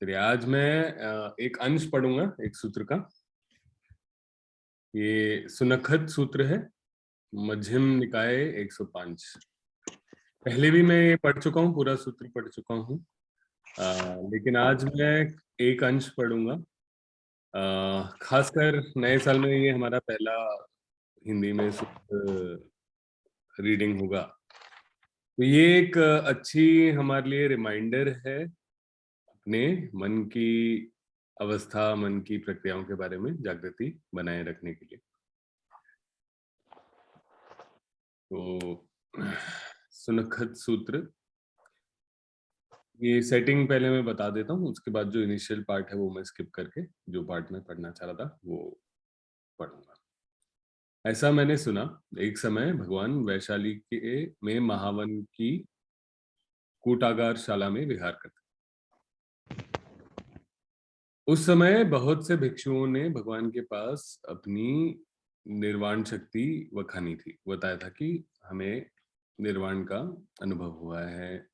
चलिए आज मैं एक अंश पढ़ूंगा एक सूत्र का। ये सुनखत सूत्र है, मध्यम निकाय 105। पहले भी मैं ये पढ़ चुका हूँ, पूरा सूत्र पढ़ चुका हूँ। लेकिन आज मैं एक अंश पढ़ूंगा। खासकर नए साल में ये हमारा पहला हिंदी में सूत्र रीडिंग होगा, तो ये एक अच्छी हमारे लिए रिमाइंडर है अपने मन की अवस्था, मन की प्रक्रियाओं के बारे में जागृति बनाए रखने के लिए। तो सुनखत सूत्र, ये सेटिंग पहले मैं बता देता हूँ, उसके बाद जो इनिशियल पार्ट है वो मैं स्किप करके जो पार्ट में पढ़ना चाह रहा था वो पढ़ूंगा। ऐसा मैंने सुना, एक समय भगवान वैशाली के में महावन की कूटागार शाला में विहार करते। उस समय बहुत से भिक्षुओं ने भगवान के पास अपनी निर्वाण शक्ति वखानी थी, बताया था कि हमें निर्वाण का अनुभव हुआ है,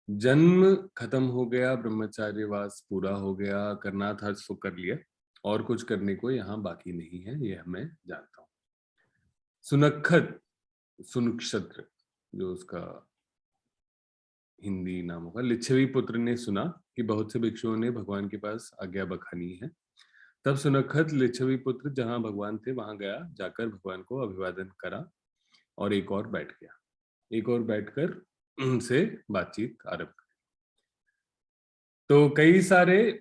जन्म खत्म हो गया, ब्रह्मचार्यवास पूरा हो गया, करना था सो कर लिया, और कुछ करने को यहाँ बाकी नहीं है, यह मैं जानता हूँ। सुनखत, सुनक्षत्र जो उसका हिंदी नाम होगा, लिच्छवी पुत्र ने सुना कि बहुत से भिक्षुओं ने भगवान के पास आज्ञा बखानी है। तब सुनखत लिच्छवी पुत्र जहां भगवान थे वहां गया, जाकर भगवान को अभिवादन करा और एक और बैठ गया, एक और बैठकर उनसे बातचीत आरंभ की। तो कई सारे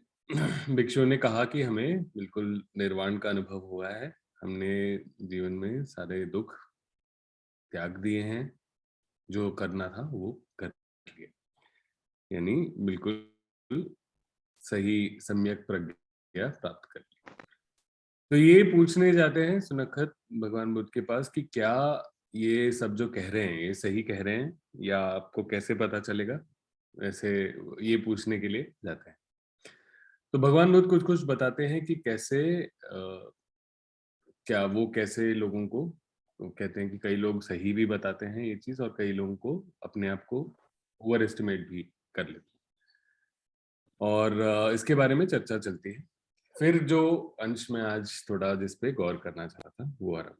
भिक्षुओं ने कहा कि हमें बिल्कुल निर्वाण का अनुभव हुआ है, हमने जीवन में सारे दुख त्याग दिए हैं, जो करना था वो कर लिया, यानी बिल्कुल सही सम्यक प्रज्ञा प्राप्त कर ली। तो ये पूछने जाते हैं सुनखत भगवान बुद्ध के पास कि क्या ये सब जो कह रहे हैं ये सही कह रहे हैं, या आपको कैसे पता चलेगा, ऐसे ये पूछने के लिए जाते हैं। तो भगवान बुद्ध कुछ कुछ बताते हैं कि कैसे क्या वो कैसे लोगों को, तो कहते हैं कि कई लोग सही भी बताते हैं ये चीज, और कई लोगों को अपने आप को ओवर एस्टिमेट भी कर लेते हैं, और इसके बारे में चर्चा चलती है। फिर जो अंश में आज थोड़ा जिस पे गौर करना चाहता था वो आरंभ।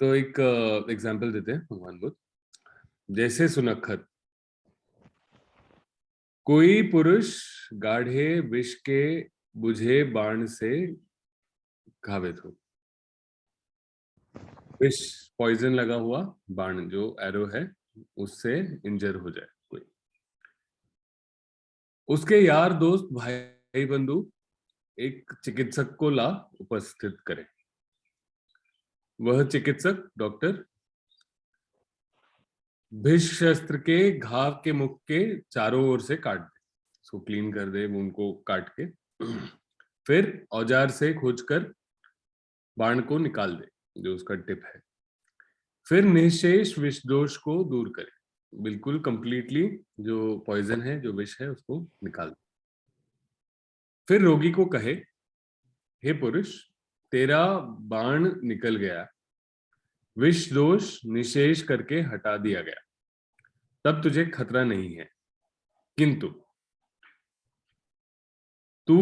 तो एक एग्जाम्पल देते हैं भगवान बुद्ध। जैसे सुनखत, कोई पुरुष गाढ़े विष के बुझे बाण से घावित हो, विष पॉइजन लगा हुआ बाण जो एरो है उससे इंजर हो जाए कोई, उसके यार दोस्त भाई बंधु एक चिकित्सक को ला उपस्थित करे। वह चिकित्सक डॉक्टर विष शस्त्र के घाव के मुख के चारों ओर से काट दे, उसको क्लीन कर दे, उनको काट के फिर औजार से खोजकर बाण को निकाल दे जो उसका टिप है, फिर निशेष विष दोष को दूर करे, बिल्कुल कंप्लीटली जो पॉइजन है, जो विष है, उसको निकाल दे। फिर रोगी को कहे, हे पुरुष, तेरा बाण निकल गया, विष दोष निशेष करके हटा दिया गया, तब तुझे खतरा नहीं है, किंतु तू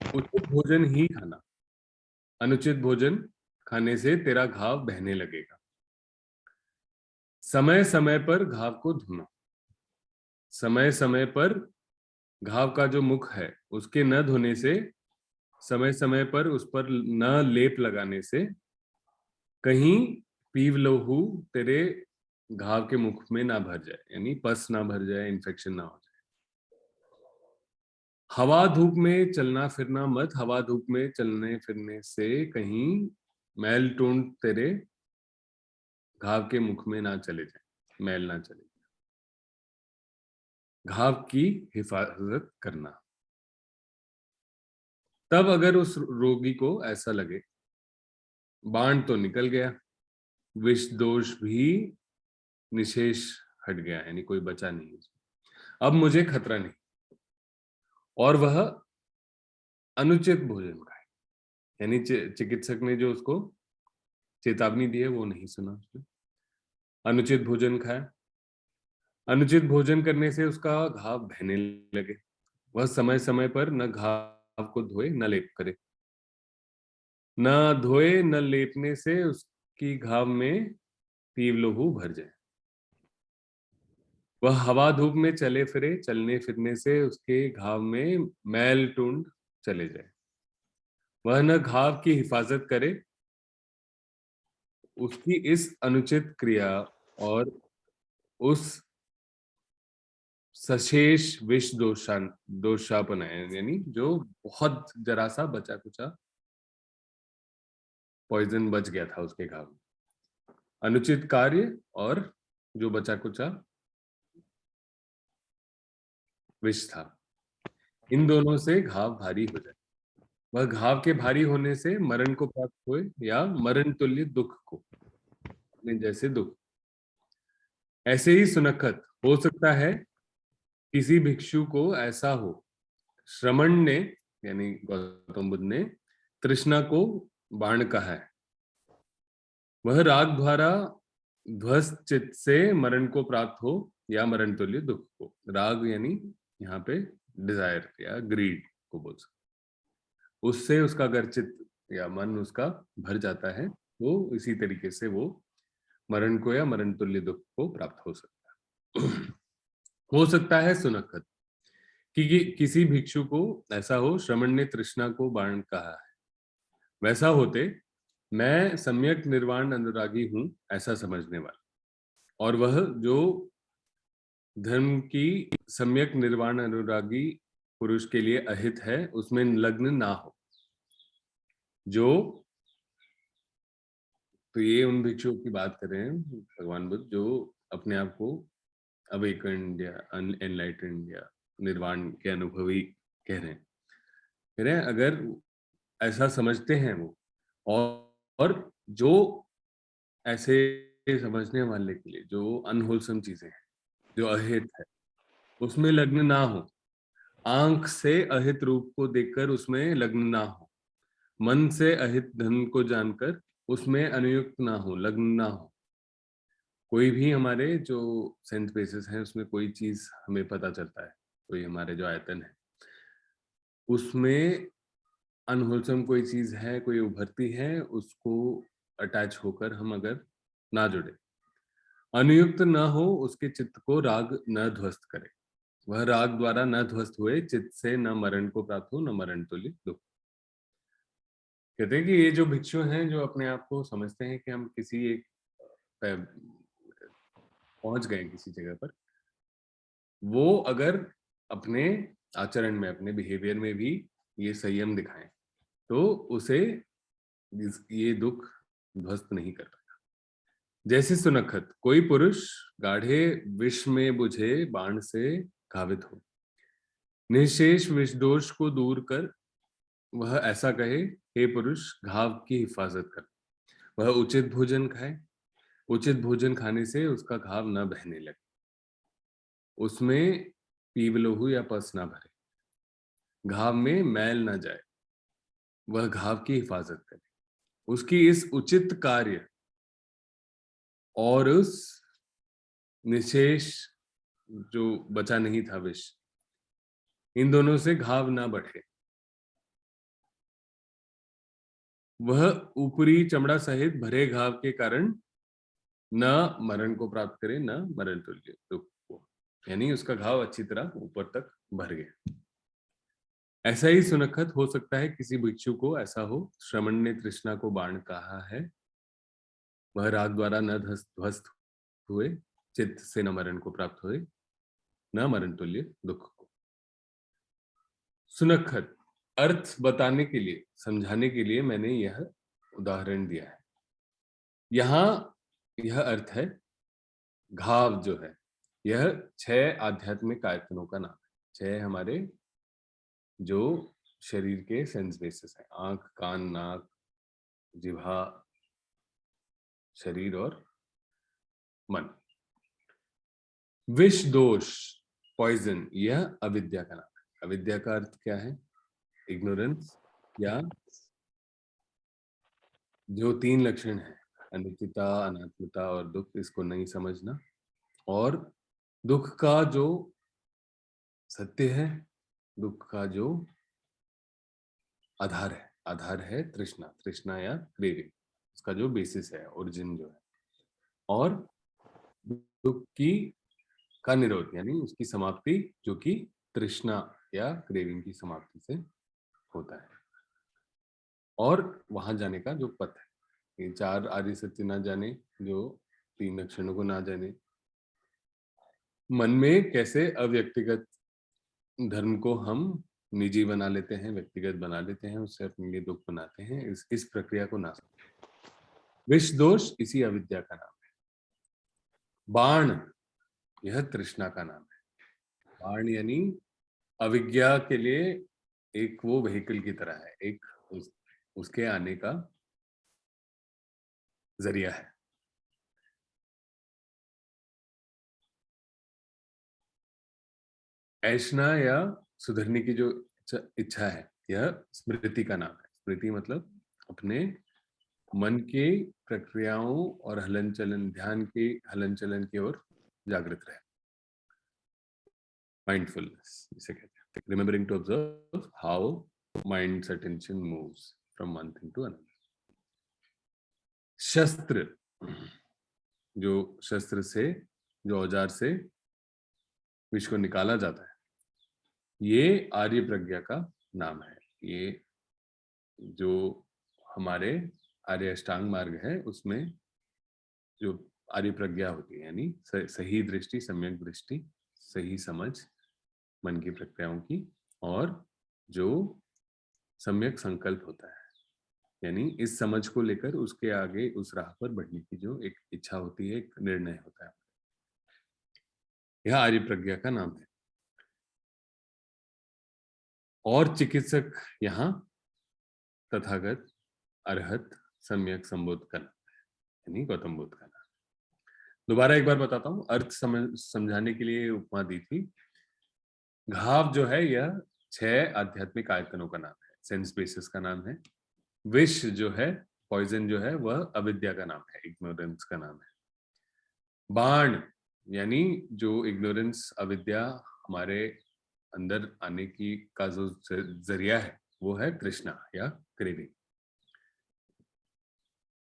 उचित भोजन ही खाना, अनुचित भोजन खाने से तेरा घाव बहने लगेगा। समय समय पर घाव को धोना, समय समय पर घाव का जो मुख है उसके न धोने से, समय समय पर उस पर न लेप लगाने से कहीं पीव लहू तेरे घाव के मुख में ना भर जाए, यानी पस ना भर जाए, इन्फेक्शन ना हो जाए। हवा धूप में चलना फिरना मत, हवा धूप में चलने फिरने से कहीं मैल टूंट तेरे घाव के मुख में ना चले जाए, मैल ना चले जाए। घाव की हिफाजत करना। तब अगर उस रोगी को ऐसा लगे बाण तो निकल गया, विष दोष भी निशेष हट गया, यानी कोई बचा नहीं, अब मुझे खतरा नहीं, और वह अनुचित भोजन खाए, यानी चिकित्सक ने जो उसको चेतावनी दी है वो नहीं सुना उसने, अनुचित भोजन खाया, अनुचित भोजन करने से उसका घाव बहने लगे। वह समय समय पर न घाव को धोए न लेप करे। न धोए न लेपने से उसकी घाव में तीव्र लहू भर जाए। वह हवा धूप में चले फिरे, चलने फिरने से उसके घाव में मैल टूंड चले जाए। वह न घाव की हिफाजत करे। उसकी इस अनुचित क्रिया और उस सशेष विष दोषापन है, यानी जो बहुत जरा सा बचा कुचा पॉइजन बच गया था उसके घाव में। अनुचित कार्य और जो बचा कुचा विष था, इन दोनों से घाव भारी हो जाए। वह घाव के भारी होने से मरण को प्राप्त हुए या मरण तुल्य दुख को, जैसे दुख। ऐसे ही सुनखत हो सकता है किसी भिक्षु को ऐसा हो, श्रमण ने यानी गौतम बुद्ध ने तृष्णा को बाण कहा है। वह राग द्वारा ध्वस्त चित्त से मरण को प्राप्त हो या मरण तुल्य दुख को। राग यानी यहाँ पे डिजायर या ग्रीड को बोल सकते, उससे उसका अगर चित्त या मन उसका भर जाता है तो इसी तरीके से वो मरण को या मरण तुल्य दुख को प्राप्त हो सकता है। हो सकता है सुनखत कि किसी भिक्षु को ऐसा हो, श्रमण ने तृष्णा को बाण कहा है, वैसा होते मैं सम्यक निर्वाण अनुरागी हूं ऐसा समझने वाला, और वह जो धर्म की सम्यक निर्वाण अनुरागी पुरुष के लिए अहित है उसमें लग्न ना हो। जो तो ये उन भिक्षुओं की बात कर रहे हैं भगवान बुद्ध, जो अपने आप को अवेकन्ड या अनएनलाइटेंड या निर्वाण के अनुभवी कह रहे हैं। कह रहे हैं अगर ऐसा समझते हैं वो, और जो ऐसे समझने वाले के लिए जो अनहोलसम चीजें हैं, जो अहित है, उसमें लग्न ना हो। आंख से अहित रूप को देखकर उसमें लग्न ना हो। मन से अहित धन को जानकर उसमें अनुयुक्त ना हो, लग्न ना हो। कोई भी हमारे जो सेंस बेसिस हैं उसमें कोई चीज हमें पता चलता है, कोई हमारे जो आयतन है उसमें अनहोलसम कोई चीज है, कोई उभरती है, उसको अटैच होकर हम अगर ना जुड़े, अनुयुक्त न हो, उसके चित्त को राग न ध्वस्त करे। वह राग द्वारा न ध्वस्त हुए, चित्त से न मरण को प्राप्त हो न मरण तुल्य दुख। कहते हैं कि ये जो भिक्षु हैं जो अपने आप को समझते हैं कि हम किसी एक पहुंच गए किसी जगह पर, वो अगर अपने आचरण में अपने बिहेवियर में भी ये संयम दिखाएं तो उसे ये दुख ध्वस्त नहीं कर पाएगा। जैसे सुनखत कोई पुरुष गाढ़े विष में बुझे बाण से घावित हो, निशेष विष दोष को दूर कर वह ऐसा कहे, हे पुरुष घाव की हिफाजत कर। वह उचित भोजन खाए, उचित भोजन खाने से उसका घाव न बहने लगे, उसमें पीवलोहू या पस ना भरे, घाव में मैल न जाए, वह घाव की हिफाजत करे। उसकी इस उचित कार्य और उस निशेष जो बचा नहीं था विष, इन दोनों से घाव ना बढ़े। वह ऊपरी चमड़ा सहित भरे घाव के कारण न मरण को प्राप्त करे न मरण तुल्य दुख को, यानी उसका घाव अच्छी तरह ऊपर तक भर गया। ऐसा ही सुनखत हो सकता है किसी भिक्षु को ऐसा हो, श्रमण ने तृष्णा को बाण कहा है, वह राग द्वारा न ध्वस्त हुए, चित्त से न मरण को प्राप्त हुए न मरण तुल्य दुख को। सुनखत अर्थ बताने के लिए, समझाने के लिए मैंने यह उदाहरण दिया है। यहां यह अर्थ है, घाव जो है यह 6 आध्यात्मिक आयतनों का नाम है। 6 हमारे जो शरीर के सेंस बेसिस है, आंख, कान, नाक, जिह्वा, शरीर और मन। विष दोष, पॉइजन, यह अविद्या का नाम है। अविद्या का अर्थ क्या है? इग्नोरेंस, या जो 3 लक्षण है, अनित्यता, अनात्मता और दुख, इसको नहीं समझना, और दुख का जो सत्य है, दुख का जो आधार है तृष्णा, तृष्णा या क्रेविंग, उसका जो बेसिस है, ओरिजिन जो है। और दुख की का निरोध यानी उसकी समाप्ति, जो कि तृष्णा या क्रेविंग की समाप्ति से होता है। और वहां जाने का जो पथ है, ये चार आर्य सत्य ना जाने, जो तीन लक्षणों को ना जाने, मन में कैसे अव्यक्तिगत धर्म को हम निजी बना लेते हैं, व्यक्तिगत बना लेते हैं, उससे अपने लिए दुख बनाते हैं, इस प्रक्रिया को ना विष दोष इसी अविद्या का नाम है। बाण यह तृष्णा का नाम है। बाण यानी अविज्ञा के लिए एक वो व्हीकल की तरह है, एक उसके आने का जरिया है। ऐशना या सुधरने की जो इच्छा है, यह स्मृति का नाम है। स्मृति मतलब अपने मन के प्रक्रियाओं और हलन चलन, ध्यान के हलन चलन की ओर जागृत रहे। माइंडफुलनेस इसे कहते हैं, remembering to observe how minds attention moves from one thing to another. शस्त्र, जो शस्त्र से, जो औजार से विष को निकाला जाता है, ये आर्य प्रज्ञा का नाम है। ये जो हमारे आर्य अष्टांग मार्ग है, उसमें जो आर्य प्रज्ञा होती है, यानी सही दृष्टि, सम्यक दृष्टि, सही समझ मन की प्रक्रियाओं की, और जो सम्यक संकल्प होता है, यानी इस समझ को लेकर उसके आगे उस राह पर बढ़ने की जो एक इच्छा होती है, एक निर्णय होता है, यह आर्य प्रज्ञा का नाम है। और चिकित्सक यहाँ तथागत, अरहत, सम्यक संबोध का नाम है, यानी गौतम बुद्ध का नाम। दोबारा एक बार बताता हूँ, अर्थ समझाने के लिए उपमा दी थी। घाव जो है यह 6 आध्यात्मिक आयतनों का नाम है, सेंस बेसिस का नाम है। विष जो है, पॉइजन जो है, वह अविद्या का नाम है, इग्नोरेंस का नाम है। बाण यानी जो इग्नोरेंस, अविद्या हमारे अंदर आने की का जो जरिया है, वो है तृष्णा या क्रेविंग।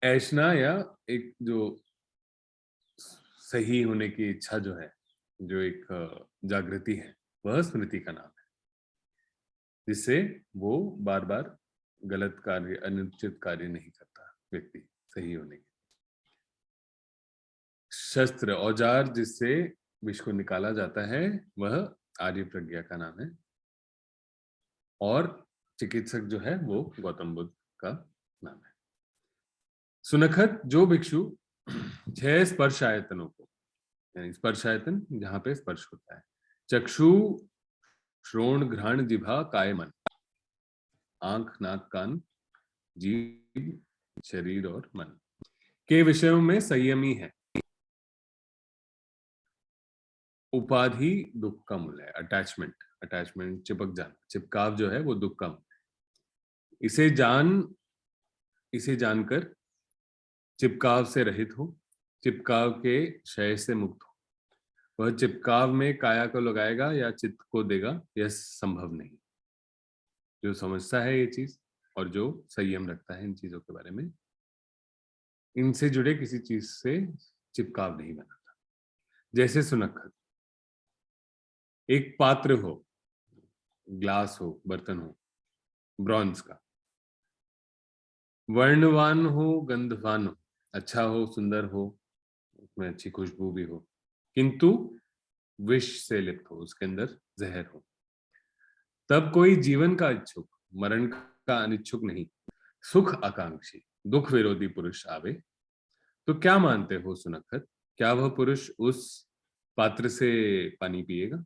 ऐशना या एक जो सही होने की इच्छा जो है, जो एक जागृति है, वह स्मृति का नाम है, जिससे वो बार बार गलत कार्य, अनुचित कार्य नहीं करता व्यक्ति सही होने के। शस्त्र, औजार जिससे विष को निकाला जाता है, वह आर्य प्रज्ञा का नाम है। और चिकित्सक जो है वो गौतम बुद्ध का नाम है। सुनखत, जो भिक्षु 6 स्पर्श आयतनों को, यानी स्पर्श आयतन जहां पे स्पर्श होता है, चक्षु, श्रोण, घ्राण, जिह्वा, काय, मन, आंख, नाक, कान, जीभ, शरीर और मन के विषयों में संयमी है। उपाधि दुख का मूल है। अटैचमेंट, अटैचमेंट चिपक जाना, चिपकाव जो है वो दुख का मूल है। इसे जानकर चिपकाव से रहित हो, चिपकाव के क्षय से मुक्त हो। वह चिपकाव में काया को लगाएगा या चित्त को देगा, यह संभव नहीं। जो समझता है ये चीज और जो संयम रखता है इन चीजों के बारे में, इनसे जुड़े किसी चीज से चिपकाव नहीं बनाता। जैसे सुनखत, एक पात्र हो, ग्लास हो, बर्तन हो ब्रॉन्ज का, वर्णवान हो, गंधवान हो, अच्छा हो, सुंदर हो, उसमें अच्छी खुशबू भी हो, किंतु विष से लिप्त हो, उसके अंदर जहर हो, तब कोई जीवन का इच्छुक, मरण का अनिच्छुक नहीं, सुख आकांक्षी, दुख विरोधी पुरुष आवे, तो क्या मानते हो सुनखत, क्या वह पुरुष उस पात्र से पानी पिएगा?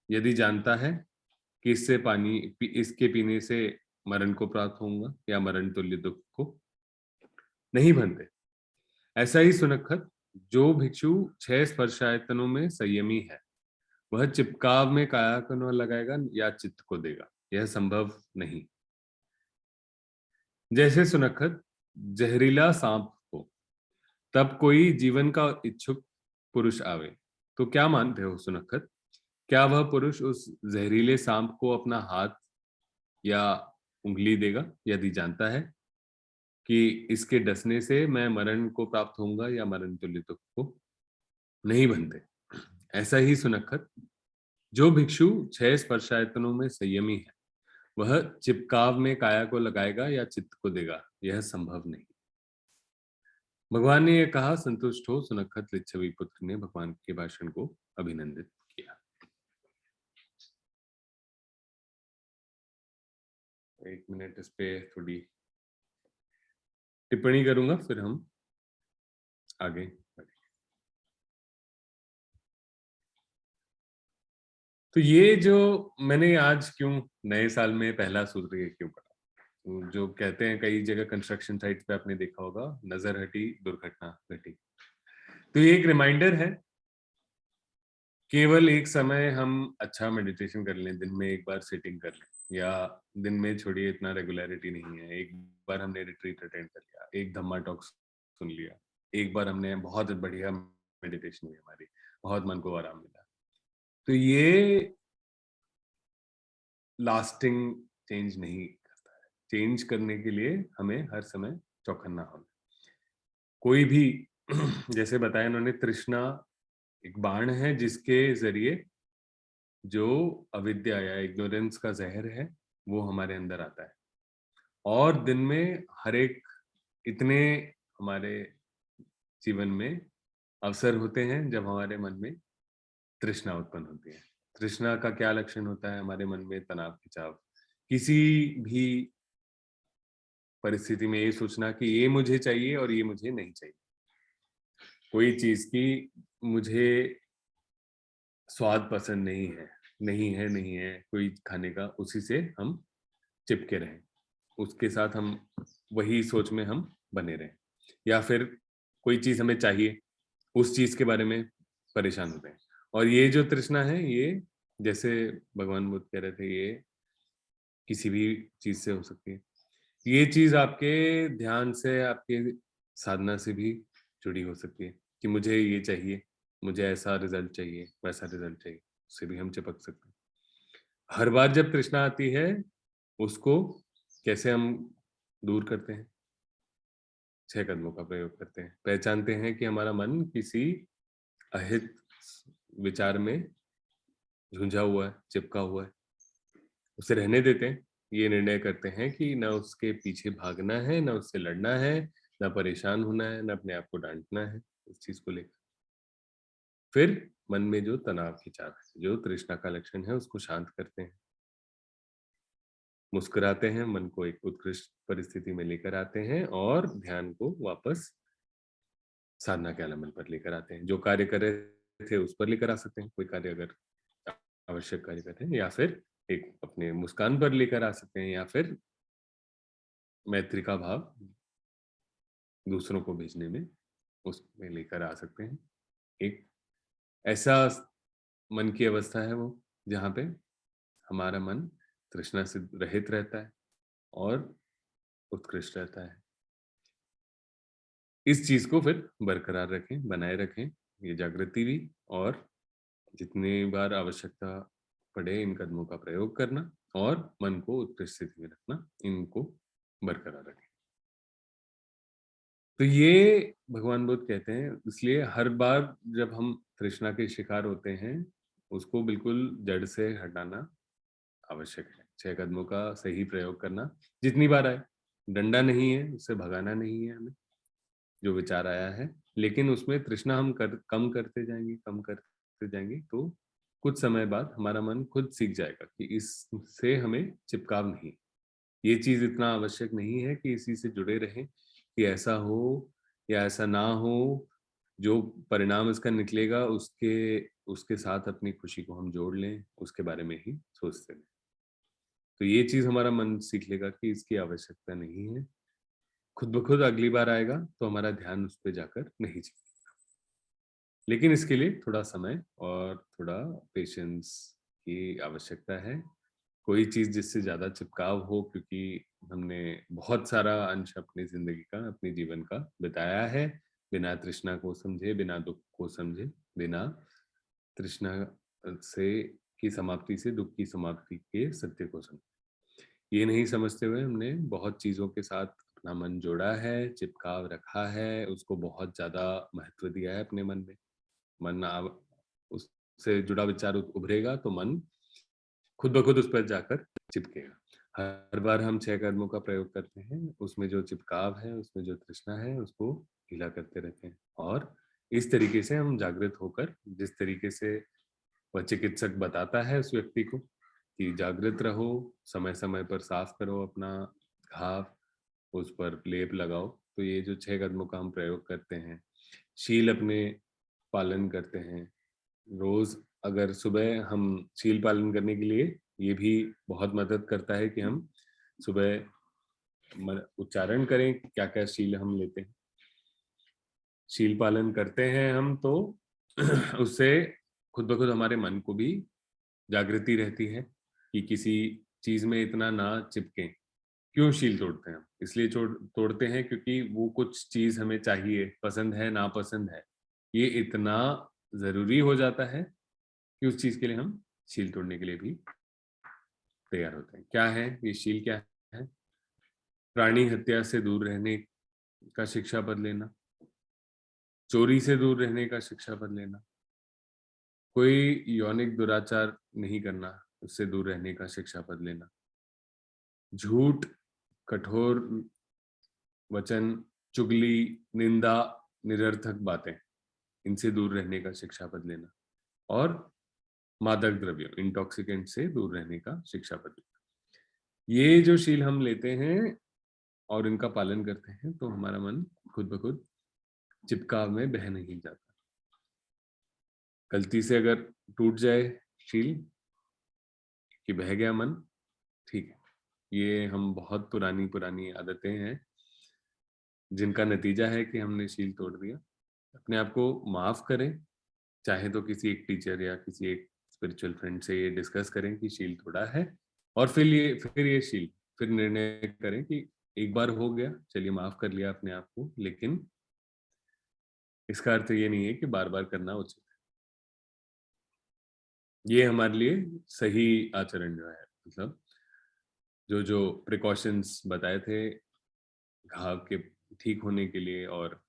यदि जानता है कि इसके पीने से मरण को प्राप्त होऊंगा या मरण तुल्य दुख को, नहीं बनते। ऐसा ही सुनखत, जो भिक्षु 6 स्पर्शायतनों में संयमी है, वह चिपकाव में काया को न लगाएगा या चित्त को देगा, यह संभव नहीं। जैसे सुनखत जहरीला सांप हो, तब कोई जीवन का इच्छुक पुरुष आवे, तो क्या मानते हो सुनखत? क्या वह पुरुष उस जहरीले सांप को अपना हाथ या उंगली देगा यदि जानता है कि इसके डसने से मैं मरण को प्राप्त होऊंगा या मरण तुल्य दुख को? नहीं बनते। ऐसा ही सुनखत, जो भिक्षु 6 स्पर्शायतनों में संयमी है, वह चिपकाव में काया को लगाएगा या चित्त को देगा? यह संभव नहीं। भगवान ने यह कहा, संतुष्ट हो सुनखत लिच्छवी पुत्र ने भगवान के भाषण को अभिनंदित किया। एक मिनट इस पे थोड़ी टिप्पणी करूंगा, फिर हम आगे बढ़ेंगे। तो ये जो मैंने आज क्यों नए साल में पहला सूत्र ये क्यों पढ़ा, तो जो कहते हैं कई जगह कंस्ट्रक्शन साइट पे आपने देखा होगा, नजर हटी दुर्घटना घटी। तो ये एक रिमाइंडर है, केवल एक समय हम अच्छा मेडिटेशन कर लें, दिन में एक बार सिटिंग कर लें, या दिन में छोड़िए इतना रेगुलरिटी नहीं है, एक बार हमने रिट्रीट अटेंड कर लिया, एक धम्मा टॉक सुन लिया, एक बार हमने बहुत बढ़िया मेडिटेशन हुई हमारी, बहुत मन को आराम मिला, तो ये लास्टिंग चेंज नहीं करता है। चेंज करने के लिए हमें हर समय चौकन्ना होना। कोई भी जैसे बताया इन्होंने, तृष्णा एक बाण है जिसके जरिए जो अविद्या या इग्नोरेंस का जहर है वो हमारे अंदर आता है, और दिन में हर एक इतने हमारे जीवन में अवसर होते हैं जब हमारे मन में तृष्णा उत्पन्न होती है। तृष्णा का क्या लक्षण होता है? हमारे मन में तनाव, खिंचाव, किसी भी परिस्थिति में ये सोचना कि ये मुझे चाहिए और ये मुझे नहीं चाहिए। कोई चीज की मुझे स्वाद पसंद नहीं है, नहीं है, नहीं है कोई खाने का, उसी से हम चिपके रहें, उसके साथ हम वही सोच में हम बने रहें, या फिर कोई चीज हमें चाहिए, उस चीज के बारे में परेशान होते हैं। और ये जो तृष्णा है, ये जैसे भगवान बुद्ध कह रहे थे, ये किसी भी चीज से हो सकती है। ये चीज आपके ध्यान से, आपके साधना से भी जुड़ी हो सकती है कि मुझे ये चाहिए, मुझे ऐसा रिजल्ट चाहिए, वैसा रिजल्ट चाहिए, उससे भी हम चिपक सकते हैं। हर बार जब तृष्णा आती है, उसको कैसे हम दूर करते हैं? 6 कदमों का प्रयोग करते हैं। पहचानते हैं कि हमारा मन किसी अहित विचार में झुंझा हुआ है, चिपका हुआ है, उसे रहने देते हैं। ये निर्णय करते हैं कि ना उसके पीछे भागना है, ना उससे लड़ना है, ना परेशान होना है, ना अपने आप को डांटना है इस चीज को लेकर। फिर मन में जो तनाव खिंचाव है, जो तृष्णा का लक्षण है, उसको शांत करते हैं, मुस्कुराते हैं, मन को एक उत्कृष्ट परिस्थिति में लेकर आते हैं और ध्यान को वापस साधना के आलम्बन पर लेकर आते हैं। जो कार्य कर रहे थे उस पर लेकर आ सकते हैं, कोई कार्य अगर आवश्यक कार्य कर रहे हैं, या फिर एक अपने मुस्कान पर लेकर आ सकते हैं, या फिर मैत्री का भाव दूसरों को भेजने में उसमें लेकर आ सकते हैं। एक ऐसा मन की अवस्था है वो, जहाँ पे हमारा मन तृष्णा से रहित रहता है और उत्कृष्ट रहता है। इस चीज को फिर बरकरार रखें, बनाए रखें, ये जागृति भी, और जितनी बार आवश्यकता पड़े इन कदमों का प्रयोग करना और मन को उत्कृष्ट स्थिति में रखना, इनको बरकरार रखें। तो ये भगवान बुद्ध कहते हैं, इसलिए हर बार जब हम तृष्णा के शिकार होते हैं, उसको बिल्कुल जड़ से हटाना आवश्यक है। 6 कदमों का सही प्रयोग करना, जितनी बार आए, डंडा नहीं है, उससे भगाना नहीं है हमें, जो विचार आया है, लेकिन उसमें तृष्णा हम कम करते जाएंगे, कम करते जाएंगे, तो कुछ समय बाद हमारा मन खुद सीख जाएगा कि इससे हमें चिपकाव नहीं, ये चीज इतना आवश्यक नहीं है कि इसी से जुड़े रहें, कि ऐसा हो या ऐसा ना हो, जो परिणाम इसका निकलेगा उसके उसके साथ अपनी खुशी को हम जोड़ लें, उसके बारे में ही सोचते रहें। तो ये चीज हमारा मन सीख लेगा कि इसकी आवश्यकता नहीं है, खुद ब खुद अगली बार आएगा तो हमारा ध्यान उस पर जाकर नहीं जाएगा। लेकिन इसके लिए थोड़ा समय और थोड़ा पेशेंस की आवश्यकता है। कोई चीज जिससे ज्यादा चिपकाव हो, क्योंकि हमने बहुत सारा अंश अपनी जिंदगी का, अपने जीवन का बिताया है बिना तृष्णा को समझे, बिना दुख को समझे, बिना तृष्णा से की समाप्ति से दुख की समाप्ति के सत्य को समझ। ये नहीं समझते हुए हमने बहुत चीजों के साथ अपना मन जोड़ा है, चिपकाव रखा है, उसको बहुत ज्यादा महत्व दिया है अपने मन में। मन उससे जुड़ा विचार उभरेगा तो मन खुद ब खुद उस पर जाकर चिपकेगा। हर बार हम 6 कदमों का प्रयोग करते हैं, उसमें जो चिपकाव है, उसमें जो तृष्णा है, उसको ढीला करते रहते हैं। और इस तरीके से हम जागृत होकर, जिस तरीके से वह चिकित्सक बताता है उस व्यक्ति को कि जागृत रहो, समय समय पर साफ करो अपना घाव, उस पर लेप लगाओ। तो ये जो 6 कदमों का हम प्रयोग करते हैं, शील अपने पालन करते हैं रोज। अगर सुबह हम शील पालन करने के लिए, ये भी बहुत मदद करता है कि हम सुबह उच्चारण करें क्या क्या शील हम लेते हैं। शील पालन करते हैं हम तो उससे खुद ब खुद हमारे मन को भी जागृति रहती है कि किसी चीज में इतना ना चिपके। क्यों शील तोड़ते हैं हम? इसलिए तोड़ते हैं क्योंकि वो कुछ चीज हमें चाहिए, पसंद है नापसंद है, ये इतना जरूरी हो जाता है कि उस चीज के लिए हम शील तोड़ने के लिए भी तैयार होते हैं। क्या है ये शील? क्या है? प्राणी हत्या से दूर रहने का शिक्षा पद लेना, चोरी से दूर रहने का शिक्षा पद लेना, कोई यौनिक दुराचार नहीं करना, उससे दूर रहने का शिक्षा पद लेना, झूठ, कठोर वचन, चुगली, निंदा, निरर्थक बातें, इनसे दूर रहने का शिक्षा पद लेना, और मादक द्रव्यों, इंटॉक्सिकेंट से दूर रहने का शिक्षा पद लेना। ये जो शील हम लेते हैं और इनका पालन करते हैं तो हमारा मन खुद ब खुद चिपकाव में बह नहीं जाता। गलती से अगर टूट जाए शील कि बह गया मन, ठीक है, ये हम बहुत पुरानी पुरानी आदतें हैं जिनका नतीजा है कि हमने शील तोड़ दिया। अपने आप को माफ करें, चाहे तो किसी एक टीचर या किसी एक स्पिरिचुअल फ्रेंड से ये डिस्कस करें कि शील तोड़ा है, और फिर ये शील फिर निर्णय करें कि एक बार हो गया, चलिए माफ कर लिया अपने आप को, लेकिन इसका अर्थ ये नहीं है कि बार बार करना उचित है। ये हमारे लिए सही आचरण जो है, मतलब जो जो प्रिकॉशंस बताए थे घाव के ठीक होने के लिए और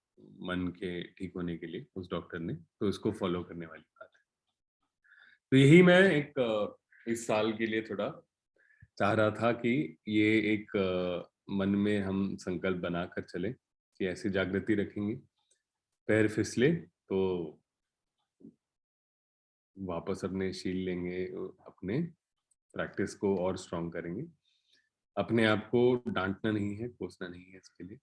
मन के ठीक होने के लिए उस डॉक्टर ने, तो इसको फॉलो करने वाली बात है। तो यही मैं एक इस साल के लिए थोड़ा चाह रहा था कि ये एक मन में हम संकल्प बनाकर चले कि ऐसी जागृति रखेंगे, पैर फिसले तो वापस अपने शील लेंगे, अपने प्रैक्टिस को और स्ट्रॉन्ग करेंगे। अपने आप को डांटना नहीं है, कोसना नहीं है, इसके लिए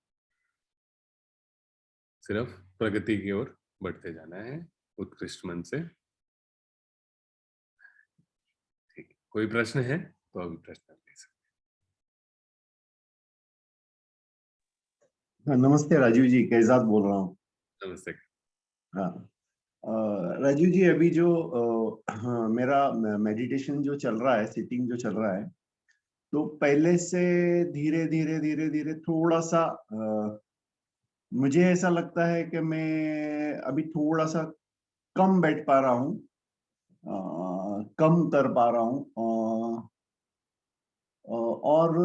सिर्फ प्रगति की ओर बढ़ते जाना है उत्कृष्ट मन से। ठीक है, कोई प्रश्न है तो अभी प्रश्न ले सकते हाँ, नमस्ते राजीव जी, कैजाद बोल रहा हूँ। हैं। नमस्ते। हाँ, राजीव जी, अभी जो हाँ, मेरा मेडिटेशन जो चल रहा है, सिटिंग जो चल रहा है, तो पहले से धीरे धीरे धीरे धीरे थोड़ा सा मुझे ऐसा लगता है कि मैं अभी थोड़ा सा कम बैठ पा रहा हूँ, कम कर पा रहा हूँ, और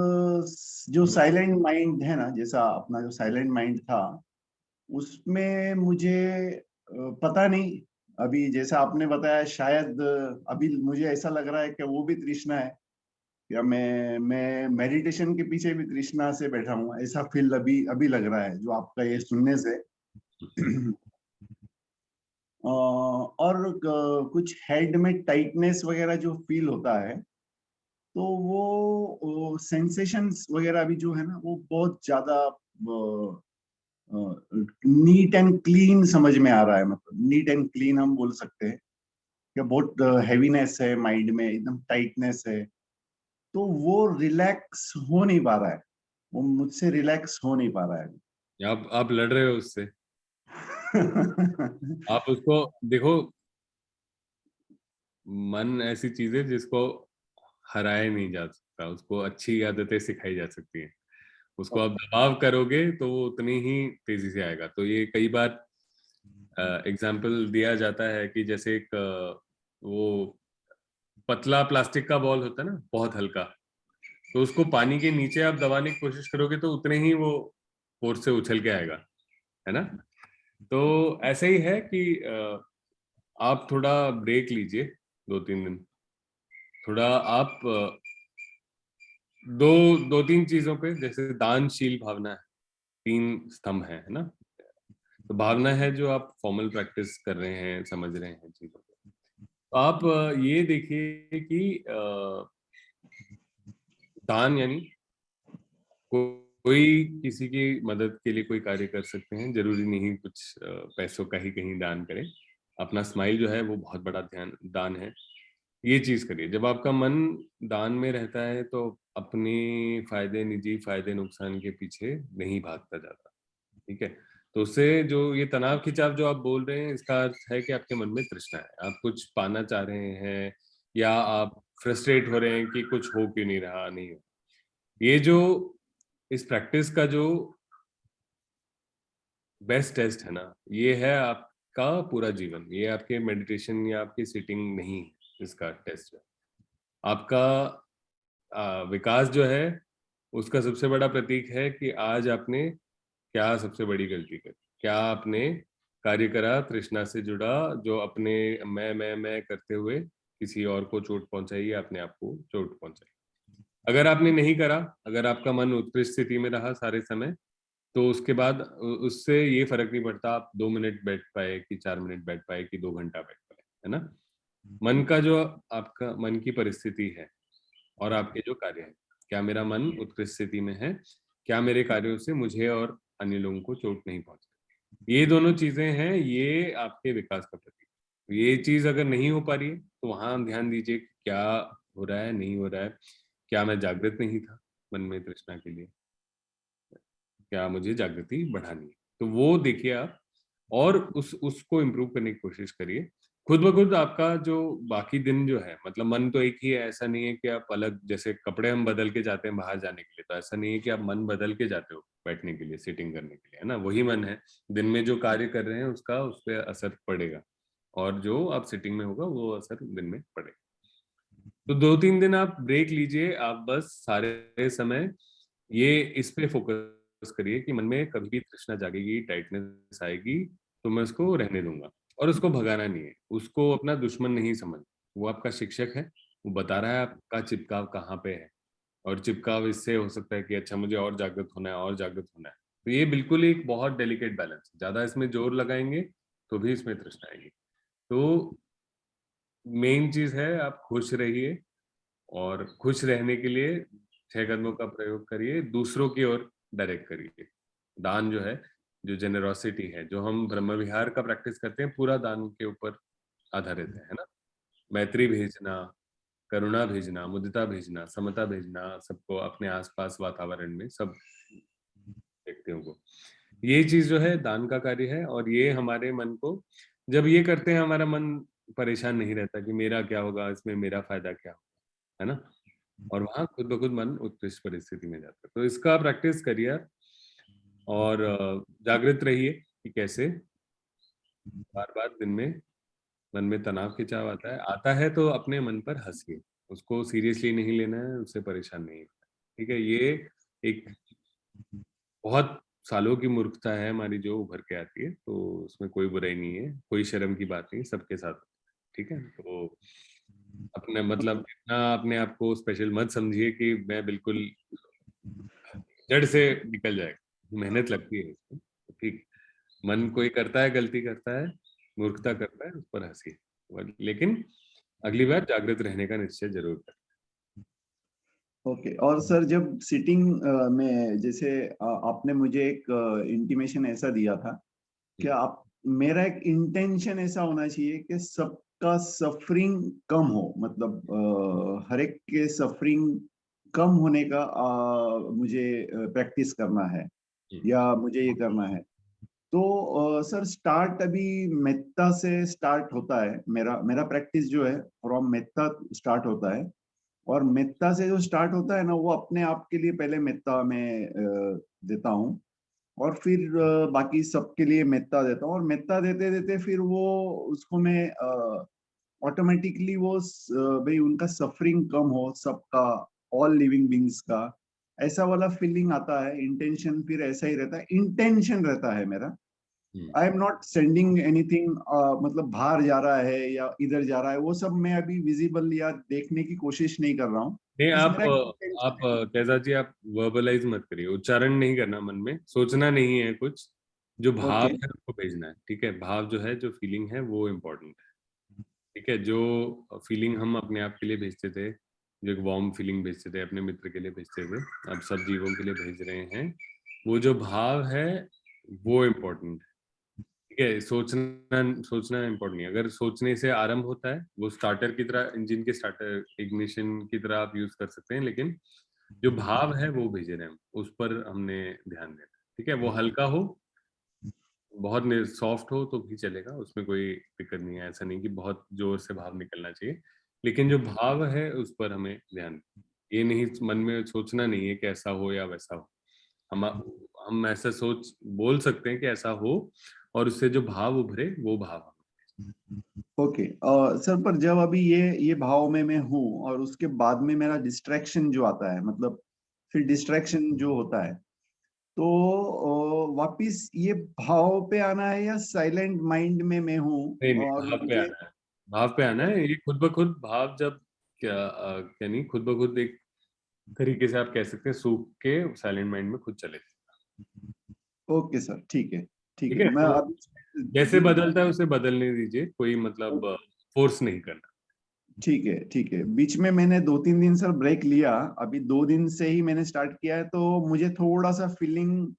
जो साइलेंट माइंड है ना, जैसा अपना जो साइलेंट माइंड था, उसमें मुझे पता नहीं, अभी जैसा आपने बताया, शायद अभी मुझे ऐसा लग रहा है कि वो भी तृष्णा है, या मैं मेडिटेशन के पीछे भी तृष्णा से बैठा हूँ, ऐसा फील अभी अभी लग रहा है जो आपका ये सुनने से। और कुछ हेड में टाइटनेस वगैरह जो फील होता है, तो वो सेंसेशंस वगैरह भी जो है ना, वो बहुत ज्यादा नीट एंड क्लीन समझ में आ रहा है। मतलब नीट एंड क्लीन हम बोल सकते हैं कि बहुत हैवीनेस है माइंड में, एकदम टाइटनेस है, तो वो रिलैक्स हो नहीं पा रहा है, वो मुझसे रिलैक्स हो नहीं पा रहा है। आप लड़ रहे हो उससे। आप उसको देखो, मन ऐसी चीज है जिसको हराया नहीं जा सकता, उसको अच्छी आदतें सिखाई जा सकती हैं। उसको आप दबाव करोगे तो वो उतनी ही तेजी से आएगा। तो ये कई बार एग्जाम्पल दिया जाता है कि जैसे एक वो पतला प्लास्टिक का बॉल होता है ना, बहुत हल्का, तो उसको पानी के नीचे आप दबाने की कोशिश करोगे तो उतने ही वो फोर्स से उछल के आएगा, है ना। तो ऐसे ही है कि आप थोड़ा ब्रेक लीजिए 2-3 दिन, थोड़ा आप दो 2-3 चीजों पे, जैसे दानशील भावना है, 3 स्तंभ है ना। तो भावना है जो आप फॉर्मल प्रैक्टिस कर रहे हैं, समझ रहे हैं चीजों को, तो आप ये देखिए कि दान यानी कोई किसी की मदद के लिए कोई कार्य कर सकते हैं, जरूरी नहीं कुछ पैसों का ही कहीं दान करें। अपना स्माइल जो है वो बहुत बड़ा दान है। ये चीज करिए। जब आपका मन दान में रहता है तो अपने फायदे, निजी फायदे नुकसान के पीछे नहीं भागता जाता, ठीक है। तो उससे जो ये तनाव खिंचाव जो आप बोल रहे हैं, इसका अर्थ है कि आपके मन में तृष्णा है, आप कुछ पाना चाह रहे हैं, या आप फ्रस्ट्रेट हो रहे हैं कि कुछ हो क्यों नहीं रहा, नहीं हो। ये जो इस प्रैक्टिस का जो बेस्ट टेस्ट है ना, ये है आपका पूरा जीवन। ये आपके मेडिटेशन या आपकी सिटिंग नहीं है, इसका टेस्ट है आपका विकास जो है, उसका सबसे बड़ा प्रतीक है कि आज आपने क्या सबसे बड़ी गलती करी, क्या आपने कार्य करा तृष्णा से जुड़ा, जो अपने मैं करते हुए किसी और को चोट पहुंचाई या अपने आप को चोट पहुंचाई। अगर आपने नहीं करा, अगर आपका मन उत्कृष्ट स्थिति में रहा सारे समय, तो उसके बाद उससे ये फर्क नहीं पड़ता आप 2 मिनट बैठ पाए कि 4 मिनट बैठ पाए कि 2 घंटा बैठ पाए, है ना। मन का जो आपका मन की परिस्थिति है और आपके जो कार्य है, क्या मेरा मन उत्कृष्ट स्थिति में है, क्या मेरे कार्यों से मुझे और अन्य लोगों को चोट नहीं पहुंची, ये दोनों चीजें हैं, ये आपके विकास का प्रतीक। ये चीज अगर नहीं हो पा रही है तो वहां ध्यान दीजिए कि क्या हो रहा है, नहीं हो रहा है, क्या मैं जागृत नहीं था मन में तृष्णा के लिए, क्या मुझे जागृति बढ़ानी है। तो वो देखिए आप, और उसको इम्प्रूव करने की कोशिश करिए। खुद ब खुद आपका जो बाकी दिन जो है, मतलब मन तो एक ही है, ऐसा नहीं है कि आप अलग, जैसे कपड़े हम बदल के जाते हैं बाहर जाने के लिए, तो ऐसा नहीं है कि आप मन बदल के जाते हो बैठने के लिए, सिटिंग करने के लिए, है ना। वही मन है, दिन में जो कार्य कर रहे हैं उसका उस पर असर पड़ेगा, और जो आप सिटिंग में होगा वो असर दिन में पड़ेगा। तो 2-3 दिन आप ब्रेक लीजिए, आप बस सारे समय ये इस पे फोकस करिए कि मन में कभी भी तृष्णा जागेगी, टाइटनेस आएगी, तो मैं उसको रहने दूंगा, और उसको भगाना नहीं है, उसको अपना दुश्मन नहीं समझ। वो आपका शिक्षक है, वो बता रहा है आपका चिपकाव कहाँ पे है, और चिपकाव इससे हो सकता है कि अच्छा मुझे और जागृत होना है, और जागृत होना है। तो ये बिल्कुल एक बहुत डेलिकेट बैलेंस, ज्यादा इसमें जोर लगाएंगे तो भी इसमें तृष्णा आएगी। तो मेन चीज है आप खुश रहिए, और खुश रहने के लिए 6 कदमों का प्रयोग करिए, दूसरों की ओर डायरेक्ट करिए। दान जो है, जो जेनरोसिटी है, जो हम ब्रह्म विहार का प्रैक्टिस करते हैं, पूरा दान के ऊपर आधारित है ना। मैत्री भेजना, करुणा भेजना, मुदिता भेजना, समता भेजना, सबको अपने आसपास वातावरण में सब व्यक्तियों को, ये चीज जो है दान का कार्य है। और ये हमारे मन को, जब ये करते हैं, हमारा मन परेशान नहीं रहता कि मेरा क्या होगा, इसमें मेरा फायदा क्या होगा, है ना। और वहां खुद ब खुद मन उत्कृष्ट परिस्थिति में जाता है। तो इसका प्रैक्टिस करिए आप, और जागृत रहिए कि कैसे बार बार दिन में मन में तनाव खिंचाव आता है तो अपने मन पर हंसिए, उसको सीरियसली नहीं लेना है, उससे परेशान नहीं होना है, ठीक है। ये एक बहुत सालों की मूर्खता है हमारी जो उभर के आती है, तो उसमें कोई बुराई नहीं है, कोई शर्म की बात नहीं, सबके साथ, ठीक है। तो अपने मतलब इतना अपने आप को स्पेशल मत समझिए कि मैं बिल्कुल जड़ से निकल जाएगा, मेहनत लगती है इसमें, तो ठीक। मन कोई करता है, गलती करता है, मूर्खता करता है, उस पर हंसी, लेकिन अगली बार जागृत रहने का निश्चय जरूर करें। ओके। और सर जब सिटिंग में जैसे आपने मुझे एक इंटीमेशन ऐसा दिया था कि आप, मेरा एक इंटेंशन ऐसा होना चाहिए कि सबका सफरिंग कम हो, मतलब हर एक के सफरिंग कम होने का मुझे प्रैक्टिस करना है, या मुझे ये करना है। तो सर स्टार्ट अभी मेत्ता से स्टार्ट होता है, मेरा मेरा प्रैक्टिस जो है फ्रॉम मेत्ता स्टार्ट होता है। और मेत्ता से जो स्टार्ट होता है ना, वो अपने आप के लिए पहले मेत्ता में देता हूँ, और फिर बाकी सबके लिए मेत्ता देता हूँ, और मेत्ता देते देते फिर वो उसको मैं ऑटोमेटिकली वो भाई उनका सफरिंग कम हो, सबका, ऑल लिविंग बींग्स का, ऐसा वाला फीलिंग आता है। इंटेंशन फिर ऐसा ही रहता है, इंटेंशन रहता है मेरा। I am not sending anything, मतलब बाहर जा रहा है या इधर जा रहा है, वो सब मैं अभी विजिबल या देखने की कोशिश नहीं कर रहा हूँ। नहीं, बस आप मेरा इंटेंशन है। कैसा जी, आप वर्बलाइज मत करिए, उच्चारण नहीं करना, मन में सोचना नहीं है कुछ, जो भाव ओके। है उसको भेजना है। ठीक है, भाव जो है, जो फीलिंग है वो इम्पोर्टेंट है। ठीक है, जो फीलिंग हम अपने आप के लिए भेजते थे, जो एक वार्म फीलिंग भेजते थे अपने मित्र के लिए भेजते थे, अब सब जीवों के लिए भेज रहे हैं, वो जो भाव है वो इम्पोर्टेंट है। ठीक है, सोचना सोचना इम्पोर्टेंट नहीं है। अगर सोचने से आरंभ होता है, वो स्टार्टर की तरह, इंजन के स्टार्टर, इग्निशन की तरह आप यूज कर सकते हैं, लेकिन जो भाव है वो भेज रहे हैं हम, उस पर हमने ध्यान देना है। ठीक है, वो हल्का हो, बहुत सॉफ्ट हो तो भी चलेगा, उसमें कोई दिक्कत नहीं है। ऐसा नहीं कि बहुत जोर से भाव निकलना चाहिए, लेकिन जो भाव है उस पर हमें ध्यान, ये नहीं मन में सोचना नहीं है कि ऐसा हो या वैसा हो। हम हम ऐसा सोच बोल सकते हैं कि ऐसा हो, और उससे जो भाव उभरे वो भाव। ओके। सर, पर जब अभी ये भाव में मैं हूँ और उसके बाद में मेरा डिस्ट्रैक्शन जो आता है, मतलब फिर डिस्ट्रैक्शन जो होता है, तो वापिस ये भाव पे आना है या साइलेंट माइंड में मैं हूँ नहीं नहीं, और भाव पे मुझे। आना है, भाव पे आना है। ये खुद ब खुद भाव, जब क्या नहीं, खुद ब खुद एक तरीके से आप कह सकते हैं सूख के साइलेंट माइंड में खुद चले। ओके सर, ठीक है, ठीक ठीक है। है, मैं तो अभी जैसे जी, बदलता है उसे बदलने दीजिए, कोई मतलब फोर्स नहीं करना। ठीक है, ठीक है। बीच में मैंने 2-3 दिन सर ब्रेक लिया, अभी 2 दिन से ही मैंने स्टार्ट किया है, तो मुझे थोड़ा सा फीलिंग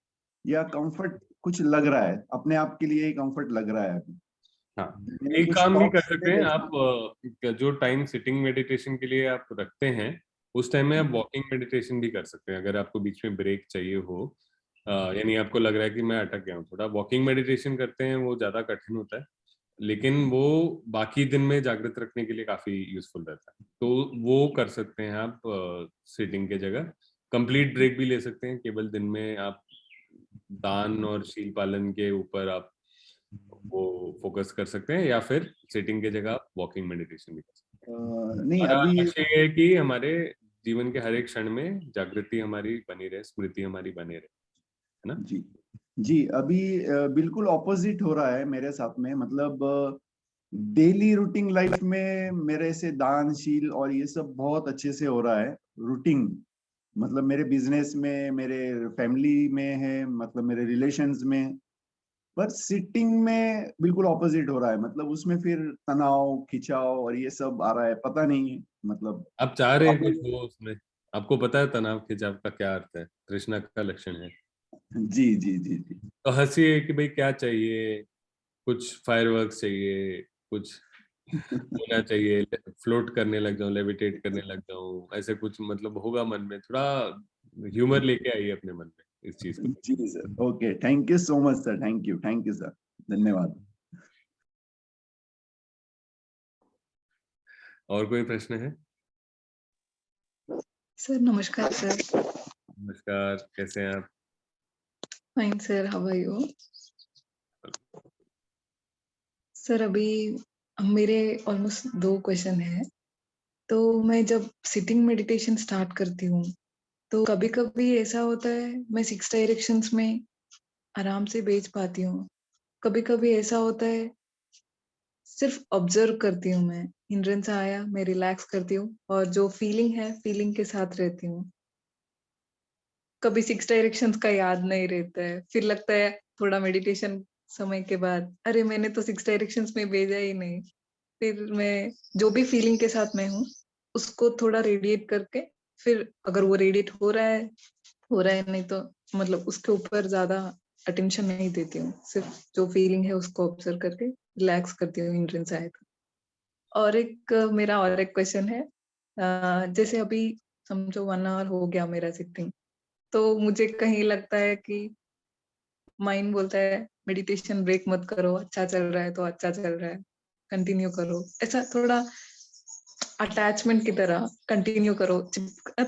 या कंफर्ट कुछ लग रहा है, अपने आप के लिए ही कंफर्ट लग रहा है अभी। हाँ, मैंने एक कुछ काम भी कर थॉट्स सकते में हैं बैठा आप, हूँ। जो टाइम सिटिंग मेडिटेशन के लिए आप रखते हैं, उस टाइम में आप वॉकिंग मेडिटेशन भी कर सकते हैं, अगर आपको बीच में ब्रेक चाहिए हो। यानी आपको लग रहा है कि मैं अटक गया हूँ थोड़ा, वॉकिंग मेडिटेशन करते हैं, वो ज्यादा कठिन होता है, लेकिन वो बाकी दिन में जागृत रखने के लिए काफी यूजफुल रहता है, तो वो कर सकते हैं आप सिटिंग के जगह। कंप्लीट ब्रेक भी ले सकते हैं, केवल दिन में आप दान और शील पालन के ऊपर आप वो फोकस कर सकते हैं, या फिर सिटिंग के जगह आप वॉकिंग मेडिटेशन भी कर सकते हैं। नहीं, हमारा अभी लक्ष्य ये है कि हमारे जीवन के हर एक क्षण में जागृति हमारी बनी रहे, स्मृति हमारी बनी रहे, है ना। जी, जी, अभी बिल्कुल ऑपोजिट हो रहा है मेरे साथ में, मतलब डेली रूटीन लाइफ में मेरे से दानशील और ये सब बहुत अच्छे से हो रहा है। रूटीन मतलब मेरे बिजनेस में, मेरे फैमिली में है, मतलब मेरे रिलेशंस में। पर सिटिंग में बिल्कुल ऑपोजिट हो रहा है, मतलब उसमें फिर तनाव, खिंचाव और ये सब आ रहा है, पता नहीं है मतलब। आप चाह रहे हैं आपने कुछ हो उसमें, आपको पता है तनाव खिंचाव का क्या अर्थ है, तृष्णा का लक्षण है। जी, जी, जी, जी। तो हंसिए कि भाई क्या चाहिए, कुछ फायरवर्क्स चाहिए, कुछ होना चाहिए, फ्लोट करने लग जाऊं, लेविटेट करने लग जाऊं, ऐसे कुछ मतलब होगा मन में, थोड़ा ह्यूमर लेके आइए अपने मन में इस चीज को। जी sir, okay, thank you so much sir, thank you sir, धन्यवाद। और कोई प्रश्न है? सर नमस्कार सर। नमस्कार, कैसे हैं आप? Fine sir, how are you? Sir अभी मेरे ऑलमोस्ट 2 क्वेश्चन है। तो मैं जब सिटिंग मेडिटेशन स्टार्ट करती हूँ, तो कभी-कभी ऐसा होता है मैं 6 डायरेक्शंस में आराम से भेज पाती हूँ। कभी-कभी ऐसा होता है सिर्फ ऑब्जर्व करती हूँ मैं, हिंड्रेंस आया मैं रिलैक्स करती हूँ और जो फीलिंग है, फीलिंग के साथ रहती हूँ। कभी 6 डायरेक्शंस का याद नहीं रहता है। फिर लगता है थोड़ा मेडिटेशन समय के बाद, अरे मैंने तो 6 डायरेक्शंस में भेजा ही नहीं। फिर मैं जो भी फीलिंग के साथ मैं हूँ, उसको थोड़ा रेडिएट करके फिर अगर वो रेडिएट हो रहा है नहीं तो मतलब उसके ऊपर ज़्यादा अटेंशन नहीं देती हूँ। सिर्फ जो फीलिंग है उसको ऑब्जर्व करके रिलैक्स करती हूँ हिंड्रेंस आए तो। मेरा और एक क्वेश्चन है, जैसे अभी समझो 1 आवर हो गया मेरा सिटिंग, तो मुझे कहीं लगता है कि माइंड बोलता है मेडिटेशन ब्रेक मत करो, अच्छा चल रहा है तो अच्छा चल रहा है, कंटिन्यू करो। ऐसा थोड़ा अटैचमेंट की तरह कंटिन्यू करो।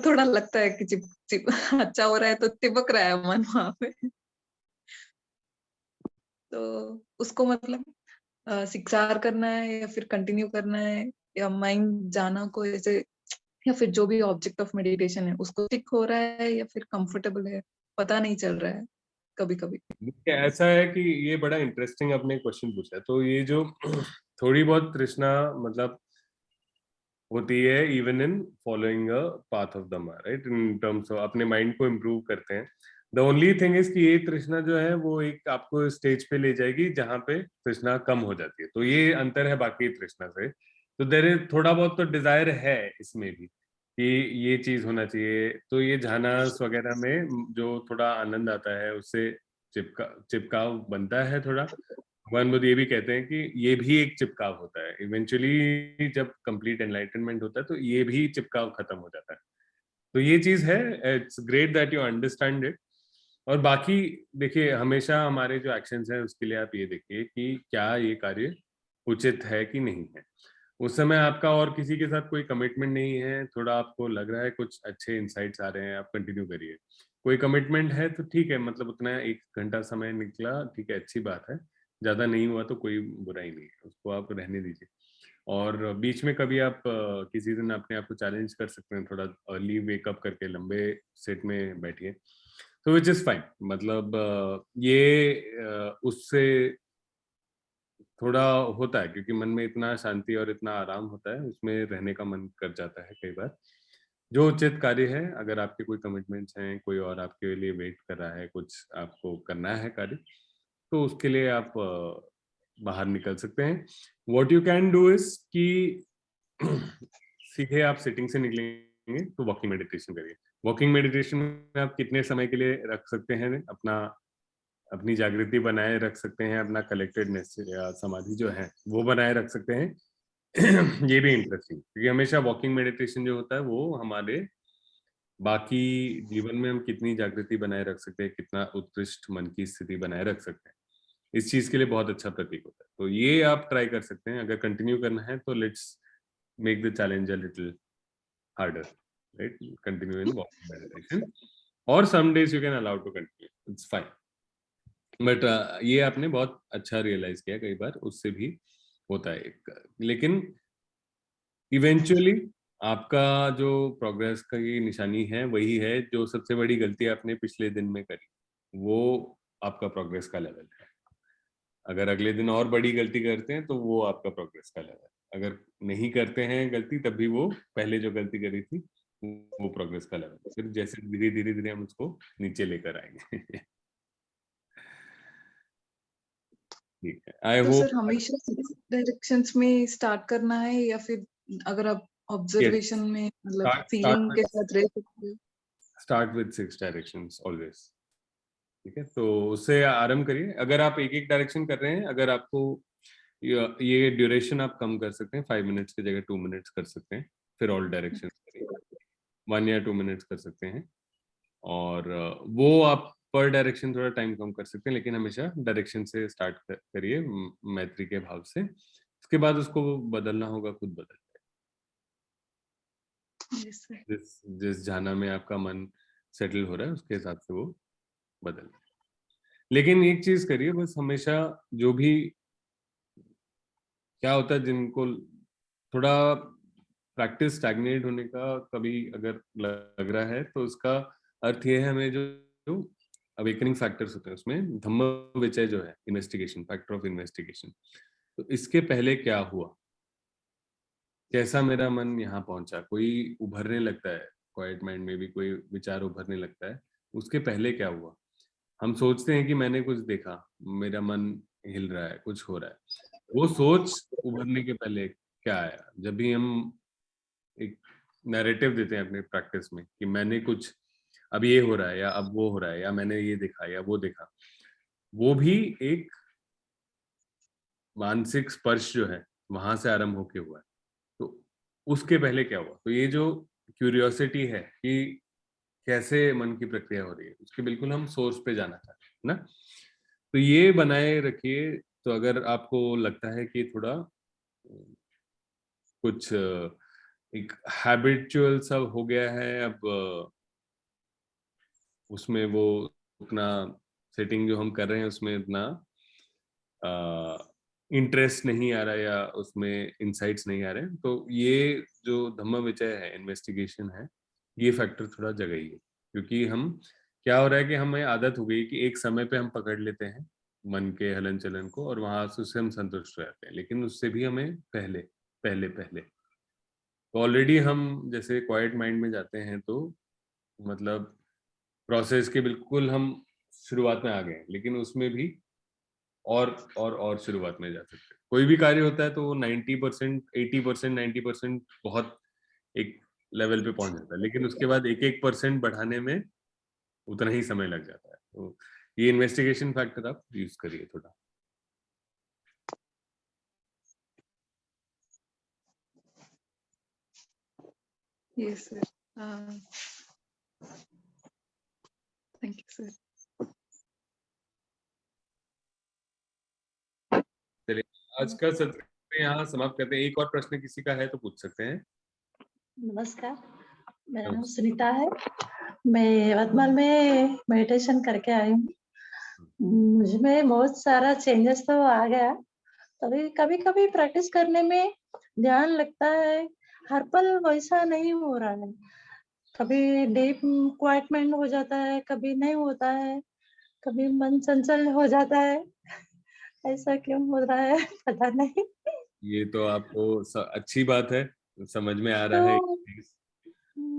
थोड़ा लगता है कि चिप चिप अच्छा हो रहा है तो चिपक रहा है मन वहाँ पे। तो उसको मतलब स्वीकार करना है या फिर कंटिन्यू करना है, या माइंड जाना को ऐसे, या फिर जो भी ऑब्जेक्ट ऑफ मेडिटेशन है उसको टिक हो रहा है या फिर कंफर्टेबल है, पता नहीं चल रहा है कभी कभी। देखिए, ऐसा है कि ये बड़ा इंटरेस्टिंग आपने क्वेश्चन पूछा है। तो ये जो थोड़ी बहुत तृष्णा मतलब होती है even in following a path of Dhamma, right, in terms of अपने माइंड को इम्प्रूव करते हैं। द ओनली थिंग इज कि ये तृष्णा जो है वो एक आपको स्टेज पे ले जाएगी जहां पे तृष्णा कम हो जाती है। तो ये अंतर है बाकी तृष्णा से। तो देर इज थोड़ा बहुत तो डिजायर है इसमें भी कि ये चीज होना चाहिए। तो ये झानास वगैरह में जो थोड़ा आनंद आता है उससे चिपकाव बनता है थोड़ा। भगवान बुद्ध ये भी कहते हैं कि ये भी एक चिपकाव होता है। इवेंचुअली जब कंप्लीट एनलाइटनमेंट होता है तो ये भी चिपकाव खत्म हो जाता है। तो ये चीज है, it's great that you understand it. और बाकी देखिए, हमेशा हमारे जो एक्शंस हैं उसके लिए आप ये देखिए कि क्या ये कार्य उचित है कि नहीं है। उस समय आपका और किसी के साथ कोई कमिटमेंट नहीं है, थोड़ा आपको लग रहा है कुछ अच्छे इंसाइट्स आ रहे हैं, आप कंटिन्यू करिए। कोई कमिटमेंट है तो ठीक है, मतलब उतना 1 घंटा समय निकला, ठीक है, अच्छी बात है। ज्यादा नहीं हुआ तो कोई बुराई नहीं है, उसको आप रहने दीजिए। और बीच में कभी आप किसी दिन अपने आप को चैलेंज कर सकते हैं, थोड़ा अर्ली वेकअप करके लंबे सेट में बैठिए, तो विच इज फाइन। मतलब ये उससे थोड़ा होता है क्योंकि मन में इतना शांति और इतना आराम होता है, उसमें रहने का मन कर जाता है कई बार। जो उचित कार्य है, अगर आपके कोई कमिटमेंट्स हैं, कोई और आपके लिए वेट कर रहा है, कुछ आपको करना है कार्य, तो उसके लिए आप बाहर निकल सकते हैं। What you can do is कि सीधे आप सिटिंग से निकलेंगे तो वॉकिंग मेडिटेशन करिए। वॉकिंग मेडिटेशन में आप कितने समय के लिए रख सकते हैं अपना, अपनी जागृति बनाए रख सकते हैं, अपना कलेक्टेडनेस या समाधि जो है वो बनाए रख सकते हैं। ये भी इंटरेस्टिंग, क्योंकि हमेशा वॉकिंग मेडिटेशन जो होता है वो हमारे बाकी जीवन में हम कितनी जागृति बनाए रख सकते हैं, कितना उत्कृष्ट मन की स्थिति बनाए रख सकते हैं, इस चीज के लिए बहुत अच्छा प्रतीक होता है। तो ये आप ट्राई कर सकते हैं। अगर कंटिन्यू करना है तो let's make the challenge a little harder, right, continue in walking meditation, और some days you can allow to continue, it's fine. But ये आपने बहुत अच्छा रियलाइज किया, कई बार उससे भी होता है लेकिन इवेंचुअली आपका जो प्रोग्रेस की निशानी है वही है जो सबसे बड़ी गलती आपने पिछले दिन में करी, वो आपका प्रोग्रेस का लेवल है। अगर अगले दिन और बड़ी गलती करते हैं तो वो आपका प्रोग्रेस का लेवल है। अगर नहीं करते हैं गलती तब भी वो पहले जो गलती करी थी वो प्रोग्रेस का लेवल है। फिर जैसे धीरे धीरे धीरे हम उसको नीचे लेकर आएंगे। ठीक है, आई तो सर होप। हमेशा डायरेक्शंस में स्टार्ट करना है या फिर अगर आप यस, ऑब्जर्वेशन में मतलब स्टार्ट फीलिंग के स्टार्ट साथ रह सकते हो? Start with 6 directions always. ठीक है, तो उससे आरंभ करिए। अगर आप एक एक डायरेक्शन कर रहे हैं, अगर आपको ये ड्यूरेशन आप कम कर सकते हैं, 5 मिनट्स की जगह 2 मिनट्स कर सकते हैं। फिर ऑल डायरेक्शन करिए, 1 या 2 मिनट्स कर सकते हैं। और वो आप पर डायरेक्शन थोड़ा टाइम कम कर सकते हैं, लेकिन हमेशा डायरेक्शन से स्टार्ट करिए मैत्री के भाव से। उसके बाद उसको बदलना होगा, खुद बदल Yes, sir. जिस जिस जाना में आपका मन सेटल हो रहा है उसके हिसाब से वो बदल। लेकिन एक चीज करिए बस, हमेशा जो भी क्या होता है, जिनको थोड़ा प्रैक्टिस स्टैग्नेट होने का कभी अगर लग रहा है, तो उसका अर्थ ये है, हमें जो जो अवेकनिंग फैक्टर्स होते हैं उसमें धम्म विचय जो है, इन्वेस्टिगेशन, फैक्टर ऑफ इन्वेस्टिगेशन। तो इसके पहले क्या हुआ, कैसा मेरा मन यहाँ पहुंचा, कोई उभरने लगता है, क्वाइट माइंड में भी कोई विचार उभरने लगता है, उसके पहले क्या हुआ। हम सोचते हैं कि मैंने कुछ देखा, मेरा मन हिल रहा है, कुछ हो रहा है, वो सोच उभरने के पहले क्या आया। जब भी हम एक नैरेटिव देते हैं अपने प्रैक्टिस में कि मैंने कुछ, अब ये हो रहा है या अब वो हो रहा है या मैंने ये देखा या वो देखा, वो भी एक मानसिक स्पर्श जो है वहां से आरंभ होके हुआ है। तो उसके पहले क्या हुआ, तो ये जो क्यूरियोसिटी है कि कैसे मन की प्रक्रिया हो रही है, उसके बिल्कुल हम सोर्स पे जाना चाहते हैं ना। तो ये बनाए रखिए। तो अगर आपको लगता है कि थोड़ा कुछ एक हैबिचुअल सा हो गया है, अब उसमें वो उतना सेटिंग जो हम कर रहे हैं उसमें इतना इंटरेस्ट नहीं आ रहा या उसमें इंसाइट्स नहीं आ रहे हैं, तो ये जो धम्म विचय है, इन्वेस्टिगेशन है, ये फैक्टर थोड़ा जगह है। क्योंकि हम क्या हो रहा है कि हमें आदत हो गई कि एक समय पे हम पकड़ लेते हैं मन के हलन चलन को और वहां से उससे हम संतुष्ट हो जाते हैं, लेकिन उससे भी हमें पहले पहले पहले तो ऑलरेडी हम जैसे क्वाइट माइंड में जाते हैं तो मतलब प्रोसेस के बिल्कुल हम शुरुआत में आ गए हैं, लेकिन उसमें भी और शुरुआत में जा सकते हैं। कोई भी कार्य होता है तो वो 90%, 80%, 90% बहुत एक लेवल पे पहुंच जाता है, लेकिन उसके बाद एक एक परसेंट बढ़ाने में उतना ही समय लग जाता है। तो ये इन्वेस्टिगेशन फैक्टर आप यूज करिए थोड़ा। Yes sir. Thank you sir. चलिए आज का सत्र यहाँ समाप्त करते हैं। एक और प्रश्न किसी का है तो पूछ सकते हैं। नमस्कार, मेरा नाम सुनीता है। मैं यवतमाल में मेडिटेशन करके आई हूँ। मुझ में बहुत सारा चेंजेस तो आ गया। कभी कभी-कभी प्रैक्टिस करने में ध्यान लगता है, हर पल वैसा नहीं हो रहा है। कभी डीप क्वाइट माइंड हो जाता है, कभी नहीं होता है, कभी मन चंचल हो जाता है। ऐसा क्यों हो रहा है पता नहीं। ये तो आपको अच्छी बात है, समझ में आ रहा है। तो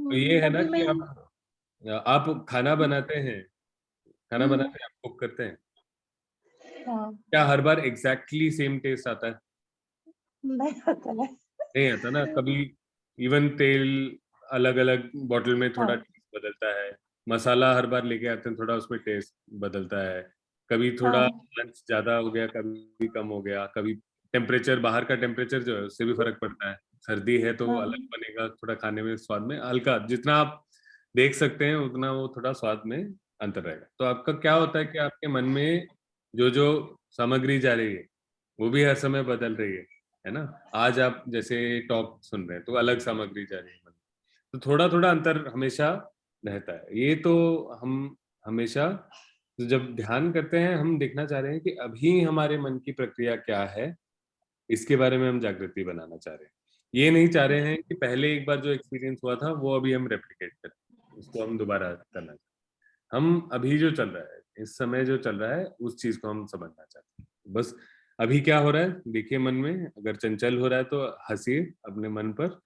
तो ये है ना कभी कि मैं आप खाना बनाते हैं, खाना हुँ, बनाते हैं, आप कुक करते हैं, हाँ, क्या हर बार एग्जैक्टली सेम टेस्ट आता है? नहीं होता है। नहीं आता ना, कभी इवन तेल अलग अलग बॉटल में थोड़ा हाँ, टेस्ट बदलता है, मसाला हर बार लेके आते हैं थोड़ा उसमें टेस्ट बदलता है, कभी थोड़ा हाँ, लंच ज्यादा हो गया, कभी कम हो गया, कभी टेम्परेचर, बाहर का टेम्परेचर जो है उससे भी फर्क पड़ता है। सर्दी है तो हाँ, अलग बनेगा, थोड़ा खाने में स्वाद में हल्का, जितना आप देख सकते हैं उतना वो थोड़ा स्वाद में अंतर रहेगा। तो आपका क्या होता है कि आपके मन में जो जो सामग्री जा रही है वो भी हर समय बदल रही है ना। आज आप जैसे टॉक सुन रहे हैं तो अलग सामग्री जा रही है मन में। तो थोड़ा थोड़ा अंतर हमेशा रहता है। ये तो हम हमेशा तो जब ध्यान करते हैं हम देखना चाह रहे हैं कि अभी हमारे मन की प्रक्रिया क्या है, इसके बारे में हम जागृति बनाना चाह रहे हैं। ये नहीं चाह रहे हैं कि पहले एक बार जो एक्सपीरियंस हुआ था वो अभी हम रेप्लिकेट करें, उसको हम दोबारा करना चाहते हैं। हम अभी जो चल रहा है, इस समय जो चल रहा है, उस चीज को हम समझना चाहते हैं। बस अभी क्या हो रहा है देखिए, मन में अगर चंचल हो रहा है तो हंसिए अपने मन पर।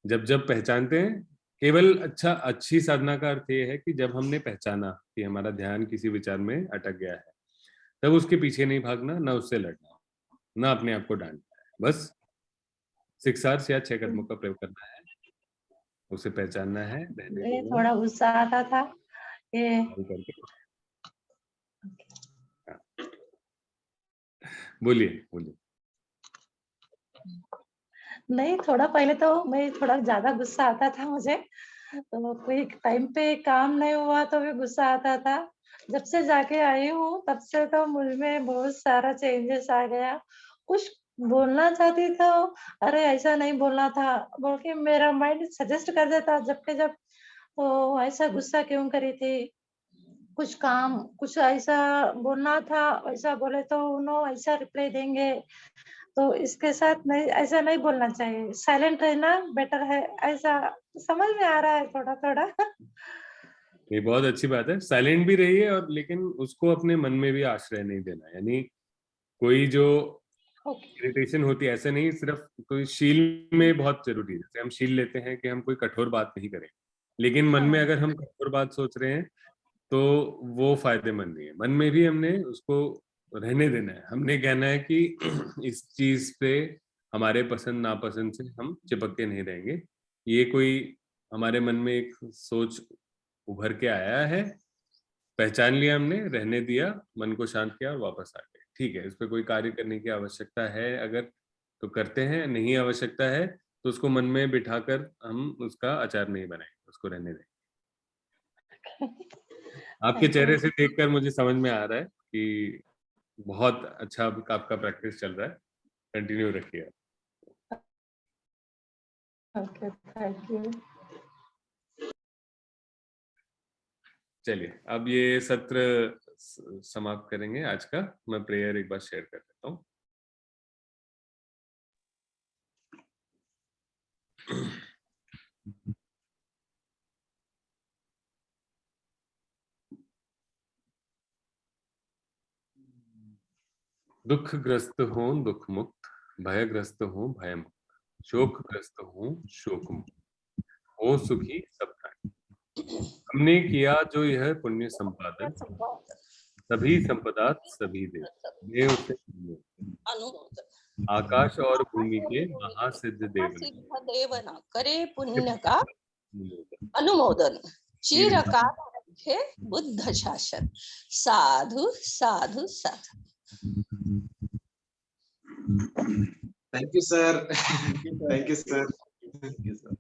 जब जब पहचानते हैं, केवल अच्छी साधना का अर्थ ये है कि जब हमने पहचाना कि हमारा ध्यान किसी विचार में अटक गया है, तब उसके पीछे नहीं भागना, ना उससे लड़ना, ना अपने आप को डांटना है। बस 6 Rs या 6 कदमों का प्रयोग करना है, उसे पहचानना है, रहने मुझे देना थोड़ा गुस्सा आता था ये है, करके। हाँ, बोलिए बोलिए। नहीं, थोड़ा पहले तो मैं थोड़ा ज़्यादा गुस्सा आता था मुझे, तो कोई टाइम पे काम नहीं हुआ तो भी गुस्सा आता था। जब से जाके आई हूँ, तब से तो मुझ में बहुत सारा चेंजेस आ गया। कुछ बोलना चाहती तो अरे ऐसा नहीं बोलना था, बोल के मेरा माइंड सजेस्ट कर देता जब के जब, तो ऐसा गुस्सा क्यों करी थी? कुछ काम, कुछ ऐसा बोलना था, वैसा बोले तो उन्हों ऐसा रिप्लाई देंगे। तो इसके साथ नहीं, ऐसा नहीं बोलना चाहिए, साइलेंट रहना बेटर है, ऐसा समझ में आ रहा है थोड़ा-थोड़ा। ये बहुत अच्छी बात है, साइलेंट भी रहिए, और लेकिन उसको अपने मन में भी आश्रय नहीं देना। यानी कोई जो ओके, इरिटेशन होती है, ऐसे नहीं, सिर्फ कोई शील में बहुत जरूरी है। जैसे हम शील लेते हैं कि हम कोई कठोर बात नहीं करें, लेकिन मन में हाँ, अगर हम कठोर बात सोच रहे हैं तो वो फायदेमंद नहीं है। मन में भी हमने उसको रहने देना है। हमने कहना है कि इस चीज पे हमारे पसंद नापसंद से हम चिपक के नहीं रहेंगे। ये कोई हमारे मन में एक सोच उभर के आया है, पहचान लिया हमने, रहने दिया, मन को शांत किया और वापस आ गए। ठीक है, इस पे कोई कार्य करने की आवश्यकता है अगर तो करते हैं, नहीं आवश्यकता है तो उसको मन में बिठाकर हम उसका आचार नहीं बनाएंगे, उसको रहने दें। आपके थैंक यू। चेहरे से देखकर मुझे समझ में आ रहा है कि बहुत अच्छा आपका प्रैक्टिस चल रहा है, कंटिन्यू रखिए। Okay, thank you. चलिए अब ये सत्र समाप्त करेंगे आज का। मैं प्रेयर एक बार शेयर कर देता हूँ। दुखग्रस्त हो दुख मुक्त, भयग्रस्त हो भय मुक्त, शोकग्रस्त हो शोक मुक्त, हो सुखी सब प्राणी। हमने किया जो यह पुण्य संपादन, सभी संपदा सभी दे, देव से अनुमोदन। आकाश और भूमि के महासिद्ध देव ने सिद्ध देव न करे पुण्य का अनुमोदन। अनुमोदन। चिरकाल रखे बुद्ध शासन, साधु साधु साधु। Thank you, sir. Thank you, sir. Thank you, sir. Thank you, sir.